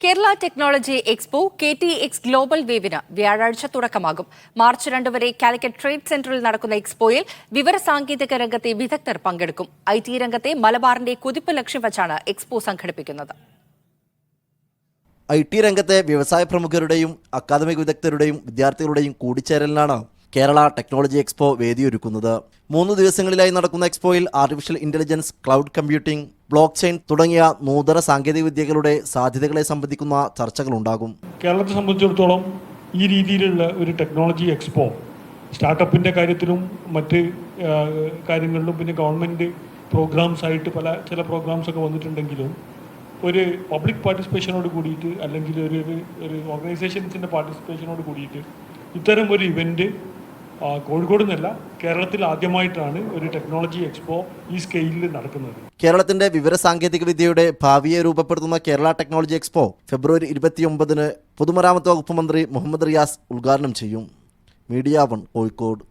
Kerala technology expo KTX global വേവിന് വ്യാഴാഴ്ച തുടക്കമാകും. മാർച്ച് 2 വരെ കാലിക്കറ്റ് ട്രേഡ് സെന്ററിൽ നടക്കുന്ന എക്സ്പോയിൽ വിവരസാങ്കേതിക രംഗത്തെ വിദഗ്ധർ പങ്കെടുക്കും. IT രംഗത്തെ മലബാറിന്റെ കുതിപ്പ് ലക്ഷ്യം വച്ചാണ് എക്സ്പോ സംഘടിപ്പിക്കുന്നത്. IT രംഗത്തെ വ്യവസായ പ്രമുഖരുടെയും അക്കാദമിക് വിദഗ്ധരുടെയും വിദ്യാർത്ഥികളുടെയും കൂടിച്ചേരലിനാണ് കേരള ടെക്നോളജി എക്സ്പോ വേദിയൊരുക്കുന്നത്. 3 ദിവസങ്ങളിലായി നടക്കുന്ന എക്സ്പോയിൽ artificial intelligence, cloud computing, blockchain തുടങ്ങിയ നൂതന സാങ്കേതിക വിദ്യകളുടെ സാധ്യതകളെ സംബന്ധിക്കുന്ന ചർച്ചകളുണ്ടാകും. കേരളത്തെ സംബന്ധിച്ചിടത്തോളം ഈ രീതിയിലുള്ള ഒരു ടെക്നോളജി എക്സ്പോ സ്റ്റാർട്ടപ്പിൻ്റെ കാര്യത്തിലും മറ്റ് കാര്യങ്ങളിലും പിന്നെ ഗവൺമെൻറ് പ്രോഗ്രാംസ് ആയിട്ട് ചില പ്രോഗ്രാംസ് ഒക്കെ വന്നിട്ടുണ്ടെങ്കിലും ഒരു പബ്ലിക് പാർട്ടിസിപ്പേഷനോട് കൂടിയിട്ട് അല്ലെങ്കിൽ ഒരു ഓർഗനൈസേഷൻസിൻ്റെ പാർട്ടിസിപ്പേഷനോട് കൂടിയിട്ട് ഇത്തരം ഒരു ഇവൻറ്റ് കോഴിക്കോട് നിന്നല്ല കേരളത്തിൽ ആദ്യമായിട്ടാണ് ഒരു ടെക്നോളജി എക്സ്പോ ഈ സ്കെയിലിൽ നടക്കുന്നത്. കേരളത്തിന്റെ വിവരസാങ്കേതിക വിദ്യയുടെ ഭാവിയെ രൂപപ്പെടുത്തുന്ന കേരള ടെക്നോളജി എക്സ്പോ ഫെബ്രുവരി 29 പൊതുമരാമത്ത് വകുപ്പ് മന്ത്രി മുഹമ്മദ് റിയാസ് ഉദ്ഘാടനം ചെയ്യും. മീഡിയ 1 കോഴിക്കോട്.